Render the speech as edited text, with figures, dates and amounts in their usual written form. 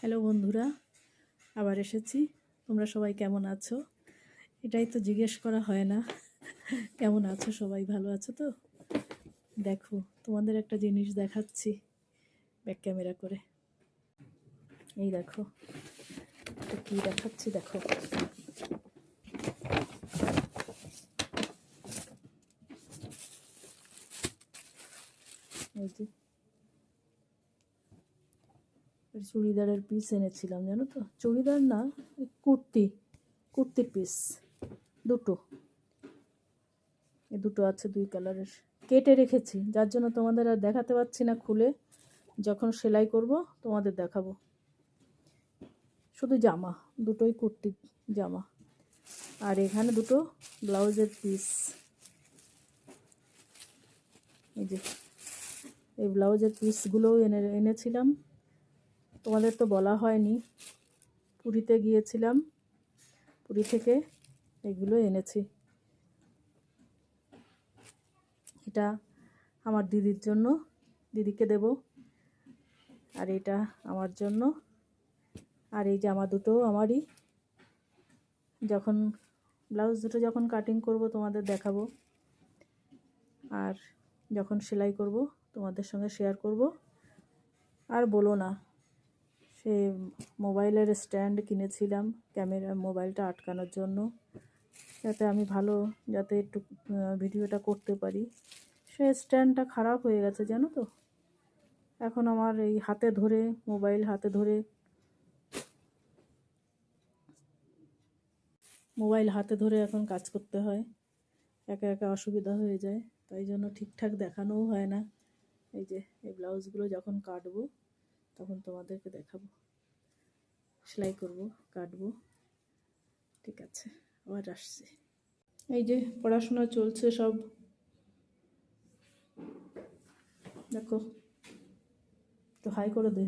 Hello বন্ধুরা, আবার এসেছি। তোমরা সবাই কেমন আছো? এটাই তো জিজ্ঞেস করা হয় না। কেমন আছো সবাই, ভালো আছো তো? দেখো, তোমাদের একটা জিনিস দেখাচ্ছি ব্যাক ক্যামেরা করে। এই দেখো, এটা কি দেখাচ্ছি দেখো। এই যে চুড়িদারের পিস এনেছিলাম, জানো তো? চুড়িদার না, কুর্তির পিস দুটো। এই দুটো আছে দুই কালারের, কেটে রেখেছি, যার জন্য তোমাদের আর দেখাতে পারছি না খুলে। যখন সেলাই করব তোমাদের দেখাবো। শুধু জামা, দুটোই কুর্তির জামা। আর এখানে দুটো ব্লাউজের পিস। এই যে এই ব্লাউজের পিসগুলোও এনেছিলাম, তোমাদের তো বলা হয়নি। পুরীতে গিয়েছিলাম, পুরী থেকে এগুলো এনেছি। এটা আমার দিদির জন্য, দিদিকে দেব। আর এটা আমার জন্য। আর এই জামা দুটো আমারই। যখন ব্লাউজ দুটো যখন কাটিং করব তোমাদের দেখাবো, আর যখন সেলাই করব তোমাদের সঙ্গে শেয়ার করব। আর বলো না, সে মোবাইলের স্ট্যান্ড কিনেছিলাম মোবাইলটা আটকানোর জন্য, যাতে আমি যাতে একটু ভিডিওটা করতে পারি। সে স্ট্যান্ডটা খারাপ হয়ে গেছে, জানো তো। এখন আমার এই মোবাইল হাতে ধরে এখন কাজ করতে হয়। একা একা অসুবিধা হয়ে যায়, তাই জন্য ঠিকঠাক দেখানোও হয় না। এই যে এই ব্লাউজগুলো যখন কাটবো তখন তোমাদেরকে দেখাবো। সেলাই করব, কাটবো। ঠিক আছে, আবার আসছি। এই যে পড়াশোনা চলছে সব, দেখো। তো হাই করে দে।